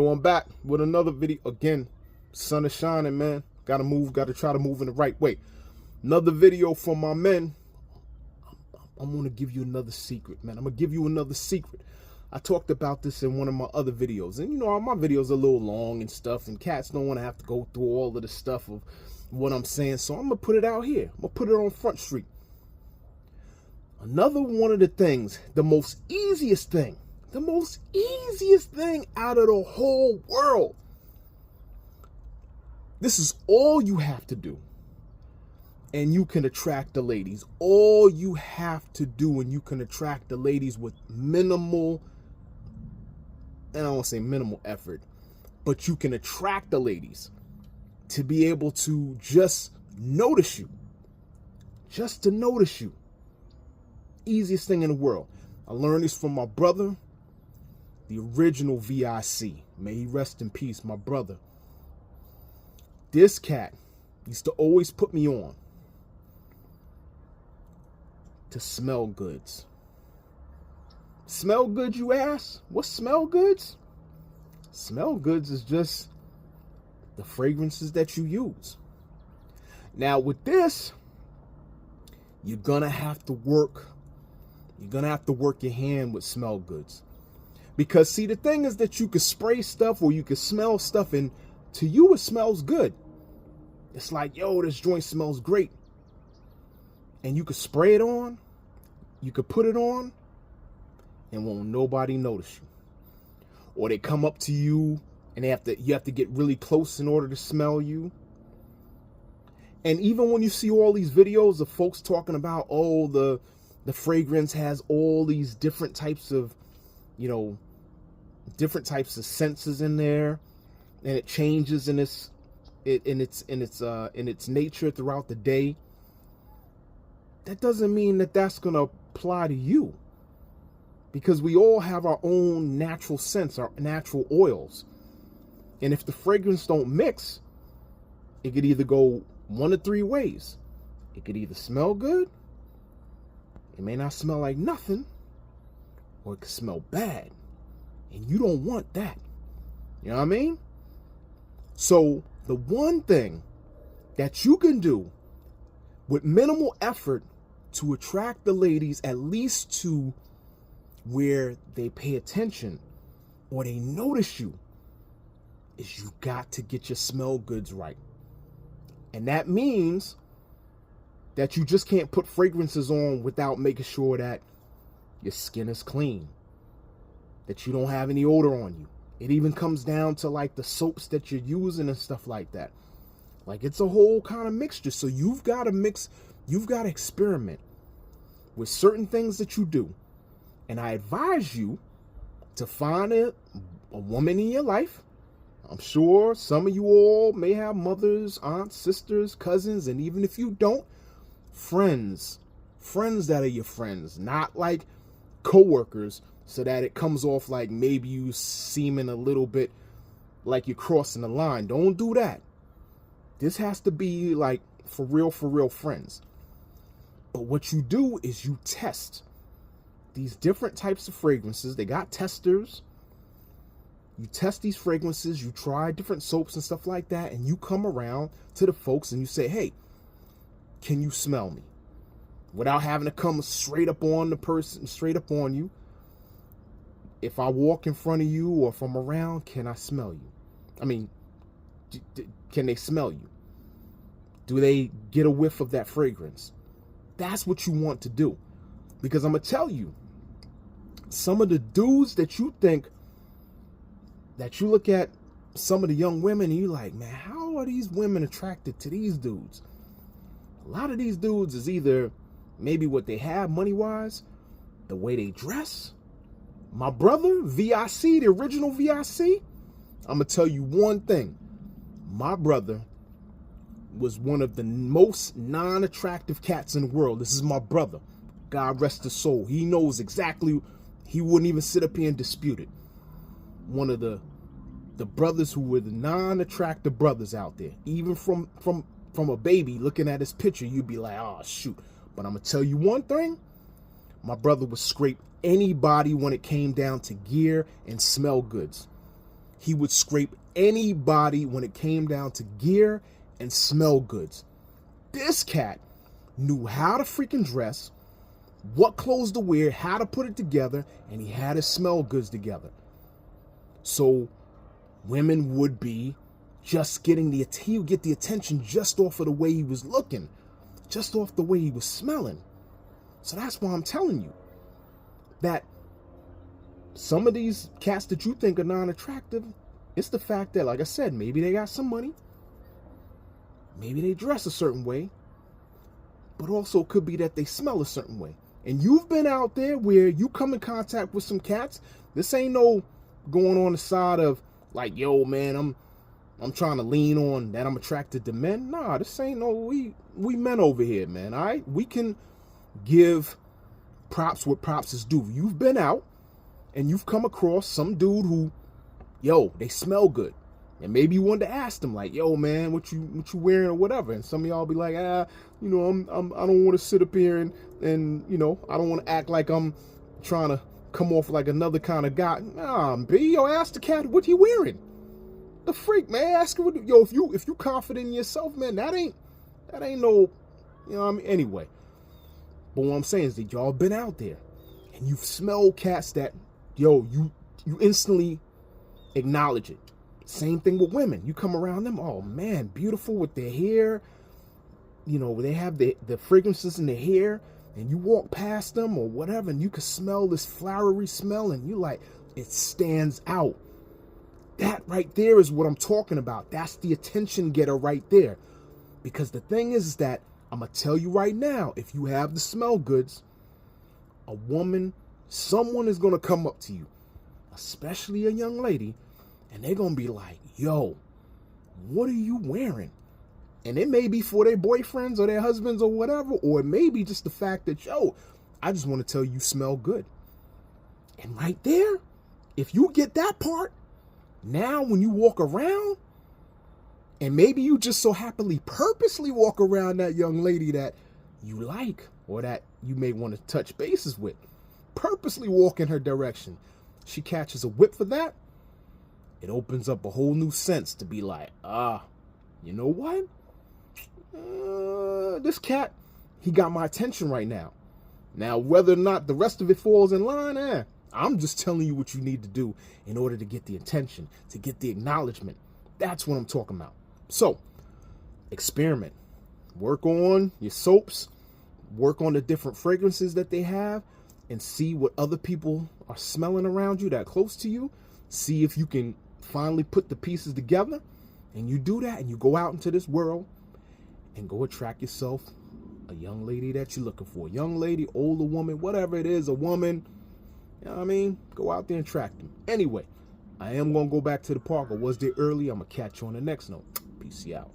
So I'm back with another video. Again, sun is shining, man. Gotta move, gotta try to move in the right way. Another video for my men. I'm gonna give you another secret, man. I'm gonna give you another secret. I talked about this in one of my other videos. And you know, my videos are a little long and stuff, and cats don't want to have to go through all of the stuff of what I'm saying. So I'm gonna put it out here. I'm gonna put it on Front Street. Another one of the things, the most easiest thing out of the whole world. This is all you have to do, and you can attract the ladies. All you have to do, and you can attract the ladies with minimal, and I don't want to say minimal effort, but you can attract the ladies to be able to just notice you. Just to notice you. Easiest thing in the world. I learned this from my brother, the original VIC. May he rest in peace, my brother. This cat used to always put me on to smell goods. Smell goods, you ask? What smell goods? Smell goods is just the fragrances that you use. Now with this, you're gonna have to work. You're gonna have to work your hand with smell goods. Because see, the thing is that you could spray stuff or you could smell stuff, and to you it smells good. It's like, yo, this joint smells great. And you could spray it on, you could put it on, and won't nobody notice you. Or they come up to you and you have to get really close in order to smell you. And even when you see all these videos of folks talking about, oh, the fragrance has all these different types of, different types of senses in there, and it changes in its nature throughout the day. That doesn't mean that that's going to apply to you, because we all have our own natural scents, our natural oils. And if the fragrance don't mix, it could either go one of three ways. It could either smell good, it may not smell like nothing, or it could smell bad. And you don't want that. You know what I mean? So the one thing that you can do with minimal effort to attract the ladies, at least to where they pay attention or they notice you, is you got to get your smell goods right. And that means that you just can't put fragrances on without making sure that your skin is clean, that you don't have any odor on you. It even comes down to like the soaps that you're using and stuff like that. Like, it's a whole kind of mixture. So you've got to mix, you've got to experiment with certain things that you do. And I advise you to find a woman in your life. I'm sure some of you all may have mothers, aunts, sisters, cousins, and even if you don't, friends that are your friends, not like coworkers, so that it comes off like maybe you seeming a little bit like you're crossing the line. Don't do that. This has to be like for real friends. But what you do is you test these different types of fragrances. They got testers. You test these fragrances, you try different soaps and stuff like that, and you come around to the folks and you say, hey, can you smell me? Without having to come straight up on the person, straight up on you. If I walk in front of you or if I'm around, can I smell you? I mean, can they smell you? Do they get a whiff of that fragrance? That's what you want to do. Because I'm going to tell you, some of the dudes that you think, that you look at some of the young women and you're like, man, how are these women attracted to these dudes? A lot of these dudes is either maybe what they have money-wise, the way they dress. My brother, VIC, the original VIC, I'm going to tell you one thing. My brother was one of the most non-attractive cats in the world. This is my brother. God rest his soul. He knows exactly. He wouldn't even sit up here and dispute it. One of the brothers who were the non-attractive brothers out there. Even from a baby looking at his picture, you'd be like, oh, shoot. But I'm going to tell you one thing. My brother would scrape anybody when it came down to gear and smell goods. He would scrape anybody when it came down to gear and smell goods. This cat knew how to freaking dress, what clothes to wear, how to put it together, and he had his smell goods together. So women would be just getting he would get the attention just off of the way he was looking, just off the way he was smelling. So that's why I'm telling you that some of these cats that you think are non-attractive, it's the fact that, like I said, maybe they got some money, maybe they dress a certain way, but also it could be that they smell a certain way. And you've been out there where you come in contact with some cats. This ain't no going on the side of like, yo, man, I'm trying to lean on that I'm attracted to men. Nah, this ain't no, we men over here, man. All right, we can give props what props is due. You've been out and you've come across some dude who, yo, they smell good. And maybe you wanted to ask them, like, yo, man, what you wearing or whatever. And some of y'all be like, I don't want to sit up here and I don't want to act like I'm trying to come off like another kind of guy. Nah, B, yo, ask the cat, what you wearing? The freak, man, ask her, yo, if you confident in yourself, man, that ain't no, you know what I mean? Anyway, but what I'm saying is that y'all been out there and you've smelled cats that, yo, you instantly acknowledge it. Same thing with women. You come around them, oh man, beautiful with their hair. They have the fragrances in their hair, and you walk past them or whatever, and you can smell this flowery smell, and you like, it stands out. That right there is what I'm talking about. That's the attention getter right there. Because the thing is that, I'm going to tell you right now, if you have the smell goods, someone is going to come up to you, especially a young lady, and they're going to be like, yo, what are you wearing? And it may be for their boyfriends or their husbands or whatever, or it may be just the fact that, yo, I just want to tell you smell good. And right there, if you get that part, now when you walk around, and maybe you just so happily purposely walk around that young lady that you like, or that you may want to touch bases with, purposely walk in her direction, she catches a whip for that, it opens up a whole new sense to be like, you know what? This cat, he got my attention right now. Now, whether or not the rest of it falls in line, I'm just telling you what you need to do in order to get the attention, to get the acknowledgement. That's what I'm talking about. So, experiment. Work on your soaps. Work on the different fragrances that they have, and see what other people are smelling around you that close to you. See if you can finally put the pieces together, and you do that, and you go out into this world and go attract yourself a young lady that you're looking for. Young lady, older woman, whatever it is, a woman, you know what I mean? Go out there and attract them. Anyway, I am going to go back to the park. I was there early. I'm going to catch you on the next note. Peace out.